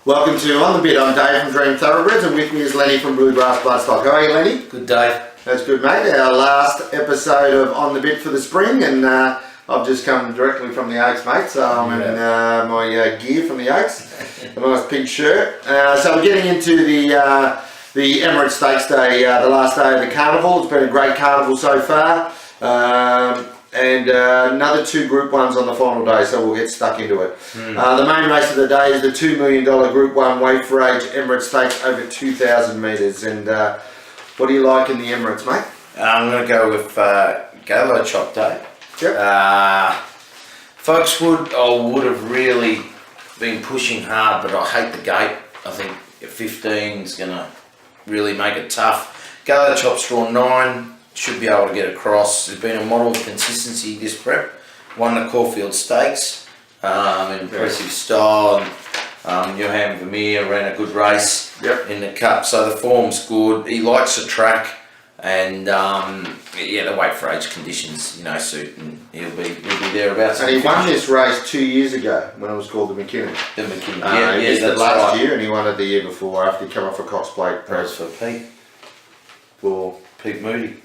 Welcome to On The Bit. I'm Dave from Dream Thoroughbreds, and with me is Lenny from Bluegrass Bloodstock. How are you, Lenny? Good, Dave. That's good, mate. Our last episode of On The Bit for the spring, and I've just come directly from the Oaks, mate, so I'm in my gear from the Oaks, a nice pink shirt. So we're getting into the Emirates Stakes day, the last day of the carnival. It's been a great carnival so far. And another two Group 1s on the final day, so we'll get stuck into it. The main race of the day is the $2 million Group 1 weight for age Emirates Stakes over 2,000 metres. And what do you like in the Emirates, mate? I'm going to go with Galo Chop Day. Yep. Folks would have really been pushing hard, but I hate the gate. I think 15 is going to really make it tough. Galo Chop's drawn 9. Should be able to get across. There's been a model of consistency this prep. Won the Caulfield Stakes, impressive style. Johan Vermeer ran a good race in the Cup, so the form's good. He likes the track, and the weight for age conditions, suit, and he'll be thereabouts. And he won this race 2 years ago when it was called the McKinnon. The McKinnon, he missed it last year, and he won it the year before after he came off a Cox Plate. Press for Pete. For Pete Moody.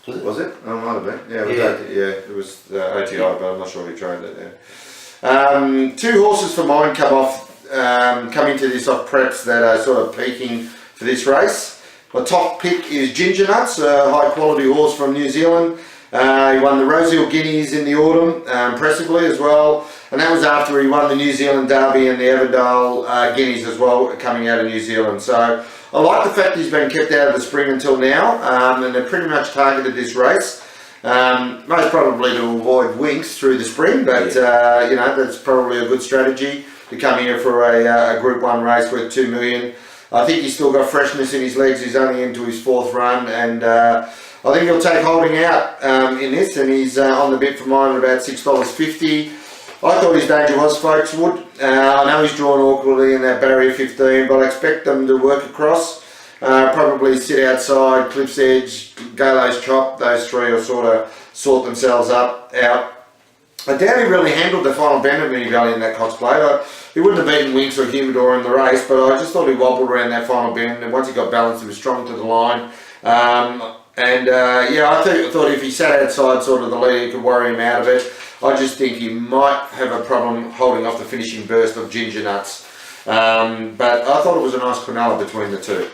Was it? Oh, it might have been. It was OTI, but I'm not sure who trained it there. Two horses for mine come into this off preps that are sort of peaking for this race. My top pick is Ginger Nuts, a high quality horse from New Zealand. He won the Rosehill Guineas in the autumn, impressively as well. And that was after he won the New Zealand Derby and the Everdale Guineas as well, coming out of New Zealand. So I like the fact he's been kept out of the spring until now, and they've pretty much targeted this race. Most probably to avoid winks through the spring, but that's probably a good strategy to come here for a Group 1 race worth $2 million. I think he's still got freshness in his legs. He's only into his fourth run, and I think he'll take holding out in this, and he's on the bit for mine at about $6.50. I thought his danger was Folkeswood. I know he's drawn awkwardly in that barrier 15, but I expect them to work across. Probably sit outside, Cliff's Edge, Galo's Chop. Those three will sort of sort themselves out. I doubt he really handled the final bend of Mini Valley in that Cox Plate. He wouldn't have beaten Winks or Humidor in the race, but I just thought he wobbled around that final bend, and once he got balanced, he was strong to the line. I thought if he sat outside sort of the leader, he could worry him out of it. I just think he might have a problem holding off the finishing burst of Ginger Nuts. But I thought it was a nice quinella between the two.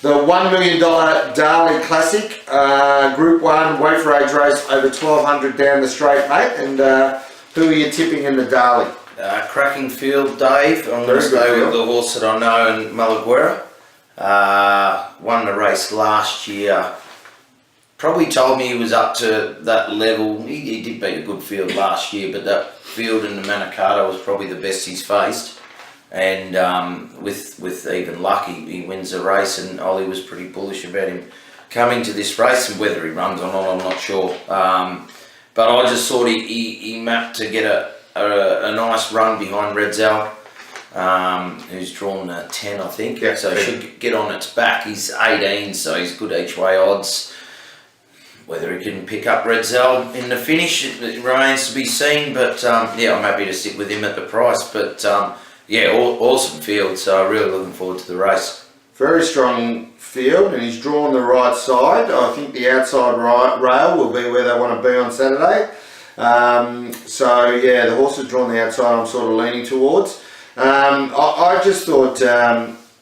The $1 million Darley Classic, Group 1, weight for age race over 1,200 down the straight, mate. And who are you tipping in the Darley? Cracking field, Dave. I'm going to stay with the horse that I know, in Malaguera. Won the race last year. Probably told me he was up to that level. He did beat a good field last year, but that field in the Manikato was probably the best he's faced. And with even luck, he wins the race, and Ollie was pretty bullish about him coming to this race, and whether he runs or not, I'm not sure. But I just thought he mapped to get a nice run behind Redzel, who's drawn 10, I think. Yeah, so he should get on its back. He's 18, so he's good each way odds. Whether he can pick up Redzel in the finish, it remains to be seen. But I'm happy to sit with him at the price. But awesome field. So really looking forward to the race. Very strong field, and he's drawn the right side. I think the outside rail will be where they want to be on Saturday. The horse has drawn the outside. I'm sort of leaning towards. I just thought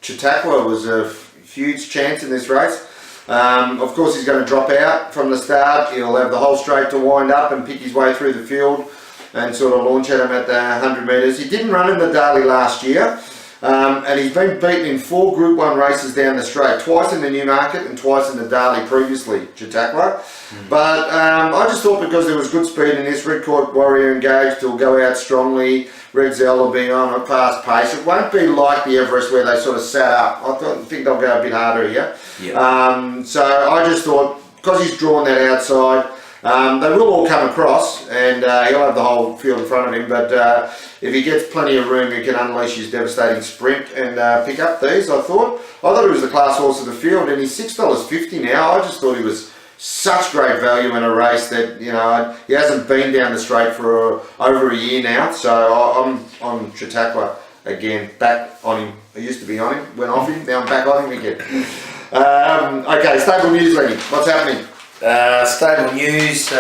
Chautauqua was a huge chance in this race. Of course, he's going to drop out from the start. He'll have the whole straight to wind up and pick his way through the field and sort of launch at him at the 100 metres. He didn't run in the Darley last year, and he's been beaten in 4 Group 1 races down the straight, twice in the Newmarket and twice in the Darley previously, Chautauqua. But I just thought because there was good speed in this, Red Court Warrior engaged, he'll go out strongly. Redzel will be on a fast pace. It won't be like the Everest where they sort of sat up. I think they'll go a bit harder here. So I just thought, because he's drawn that outside, they will all come across, and he'll have the whole field in front of him, but if he gets plenty of room, he can unleash his devastating sprint and pick up these. I thought he was the class horse of the field, and he's $6.50 now. I just thought he was such great value in a race that, you know, he hasn't been down the straight for over a year now. So I'm on Chautauqua again, back on him. I used to be on him, went off him, now I'm back on him again. Okay, stable news, Lenny. What's happening? Stable news,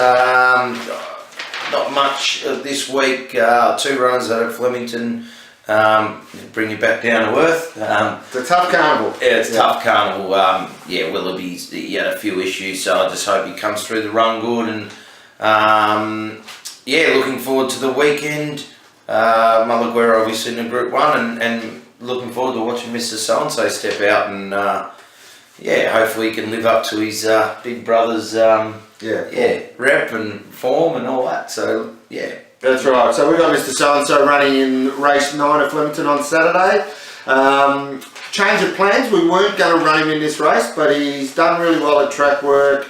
not much this week. 2 runners out of Flemington. Bring you back down to earth. It's a tough carnival. Yeah, it's a tough carnival. Willoughby's, he had a few issues, so I just hope he comes through the run good. And looking forward to the weekend. Malaguera obviously in the Group 1, and looking forward to watching Mr. So-and-so step out and hopefully he can live up to his big brother's rep and form and all that. So yeah. That's right. So we've got Mr. So-and-so running in race 9 at Flemington on Saturday. Change of plans. We weren't going to run him in this race, but he's done really well at track work.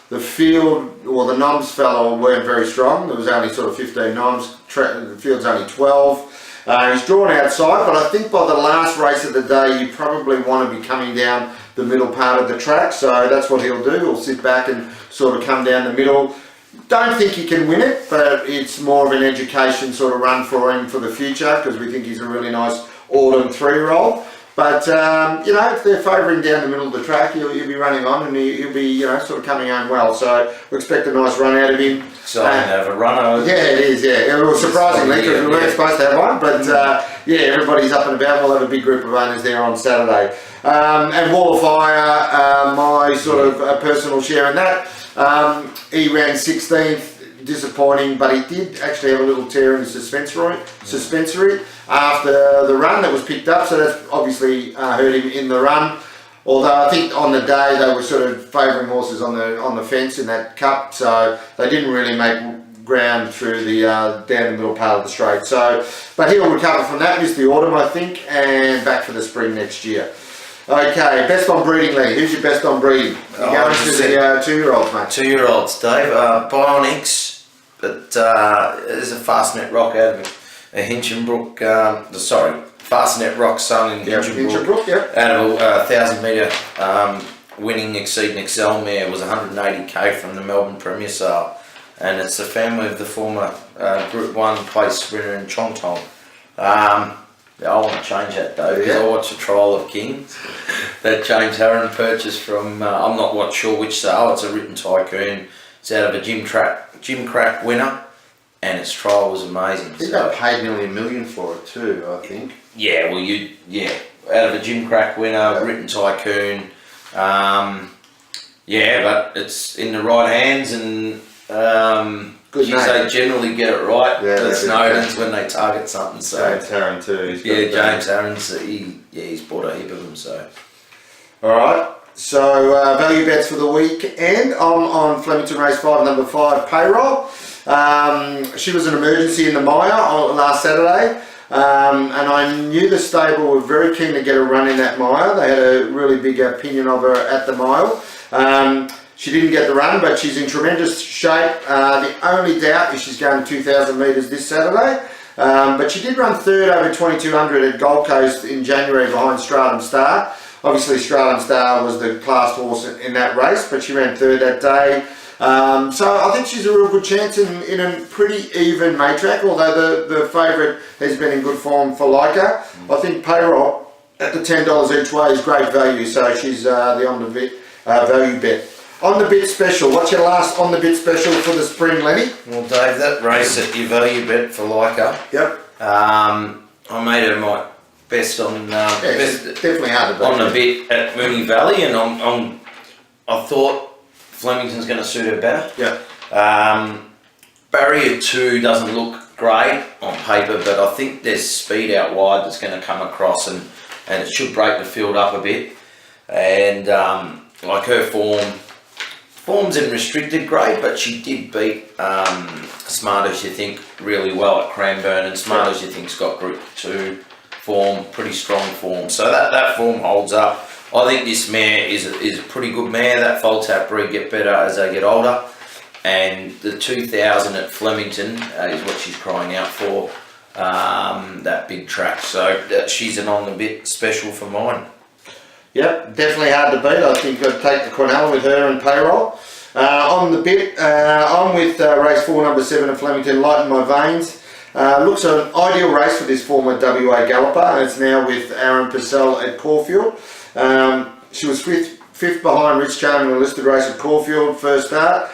The field, or the noms fellow, weren't very strong. There was only sort of 15 noms. The field's only 12. He's drawn outside, but I think by the last race of the day, you probably want to be coming down the middle part of the track. So that's what he'll do. He'll sit back and sort of come down the middle. Don't think he can win it, but it's more of an education sort of run for him for the future, because we think he's a really nice autumn 3-year-old. But, if they're favouring down the middle of the track, he'll be running on and he'll be, sort of coming home well. So we expect a nice run out of him. Exciting to have a runner. Yeah, it is, yeah. It was surprisingly, because we weren't supposed to have one. But, everybody's up and about. We'll have a big group of owners there on Saturday. And Wall of Fire, my sort of personal share in that. He ran 16th, disappointing, but he did actually have a little tear in the suspensory after the run that was picked up, so that's obviously hurt him in the run. Although I think on the day they were sort of favouring horses on the fence in that cup, so they didn't really make ground through the down the middle part of the straight. So, but he'll recover from that. Missed the autumn, I think, and back for the spring next year. Okay, best on breeding, Lee. Who's your best on breeding? You're going to the 2-year-olds, mate. 2-year-olds, Dave. Bionics, but there's a Fastnet Rock out of Hinchinbrook. Fastnet Rock son in Hinchinbrook. Out of a 1,000 metre winning Exceed and Excel mare. Was 180k from the Melbourne Premier Sale, and it's the family of the former Group 1 place sprinter in Chong Tong. I want to change that though, because I watched the Trial of Kings that James Harron purchased from, I'm not sure which sale, it's a Written Tycoon. It's out of a Jim Crack winner, and its trial was amazing. I think they paid nearly $1 million for it too, I think. Yeah, out of a Jim Crack winner, Written Tycoon. But it's in the right hands, and they generally get it right. Yeah, the Snowdens when they target something. So James Harron too. James Harron's he's bought a heap of them. So all right. So value bets for the weekend. I'm on Flemington Race 5, number 5, Payroll. She was an emergency in the Mire on last Saturday. And I knew the stable were very keen to get a run in that mile. They had a really big opinion of her at the mile. She didn't get the run, but she's in tremendous shape. The only doubt is she's going 2,000 metres this Saturday. But she did run 3rd over 2,200 at Gold Coast in January behind Stratum Star. Obviously Stratum Star was the class horse in that race, but she ran 3rd that day. So I think she's a real good chance in a pretty even matrack, although the favourite has been in good form for Leica. I think Payroll at the $10 each way is great value, so she's the on the bit value bet. On the bit special, what's your last on the bit special for the spring, Lenny? Well, Dave, that race at your value bet for Leica. Yep. I made her my best on definitely hard to beat on the bit at Moonee Valley, and I thought Flemington's going to suit her better. Yeah. Barrier 2 doesn't look great on paper, but I think there's speed out wide that's going to come across, and it should break the field up a bit. And like her form's in restricted grade, but she did beat Smart As You Think really well at Cranbourne, and Smart As You Think's got Group 2 form, pretty strong form. So that form holds up. I think this mare is a pretty good mare. That foal tap breed get better as they get older, and the 2,000 at Flemington is what she's crying out for, that big track. So she's an on the bit special for mine. Yep, definitely hard to beat. I think I'd take the Cornell with her and Payroll. On the bit, I'm with race 4, number 7 at Flemington, Lighten My Veins. Looks an ideal race for this former WA galloper, and it's now with Aaron Purcell at Caulfield. She was fifth behind Rich Charm in a listed race at Caulfield, first start.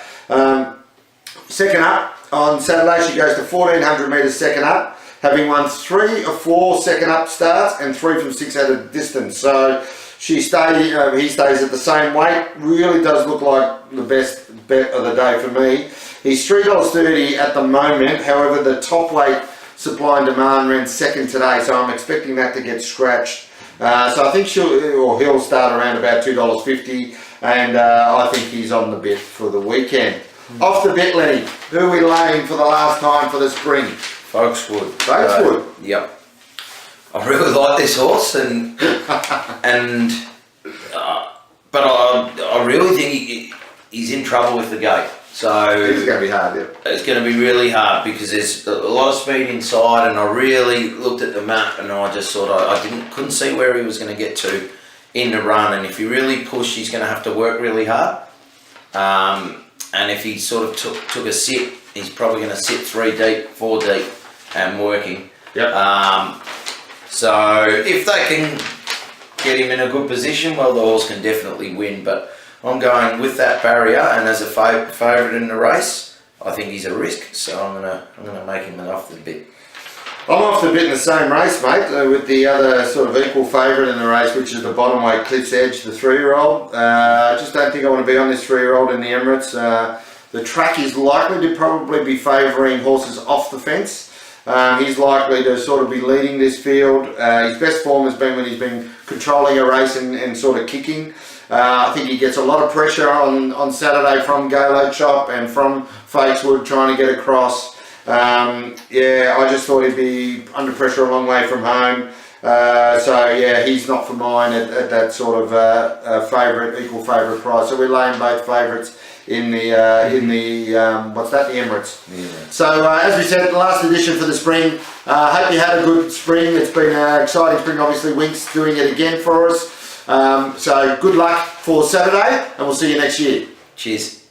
Second up on Saturday, she goes to 1400 metres second up, having won 3 of 4 second up starts and 3 from 6 at a distance. So he stays at the same weight. Really does look like the best bet of the day for me. He's $3.30 at the moment. However, the top weight supply and demand ran second today, so I'm expecting that to get scratched. So I think he'll start around about $2.50, and I think he's on the bet for the weekend. Off the bet, Lenny. Who are we laying for the last time for the spring? Folkeswood. Folkeswood. Yep. I really like this horse, but I really think he's in trouble with the gate. So it's going to be hard, yeah. It's going to be really hard because there's a lot of speed inside, and I really looked at the map and I just thought I couldn't see where he was going to get to in the run, and if he really pushed, he's going to have to work really hard. And if he sort of took a sit, he's probably going to sit 3 deep, 4 deep, and working. Yep. So if they can get him in a good position, well, the horse can definitely win. But I'm going with that barrier, and as a favourite in the race, I think he's a risk. So I'm gonna make him off the bit. I'm off the bit in the same race, mate, with the other sort of equal favourite in the race, which is the bottom weight Cliff's Edge, the 3-year-old. I just don't think I want to be on this 3-year-old in the Emirates. The track is likely to probably be favouring horses off the fence. He's likely to sort of be leading this field. His best form has been when he's been controlling a race and sort of kicking. I think he gets a lot of pressure on Saturday from Galo Chop and from Folkeswood trying to get across. I just thought he'd be under pressure a long way from home. He's not for mine at that sort of equal favourite price. So we're laying both favourites in the Emirates. Yeah. So as we said, the last edition for the spring. Hope you had a good spring. It's been an exciting spring. Obviously, Wink's doing it again for us. So good luck for Saturday, and we'll see you next year. Cheers.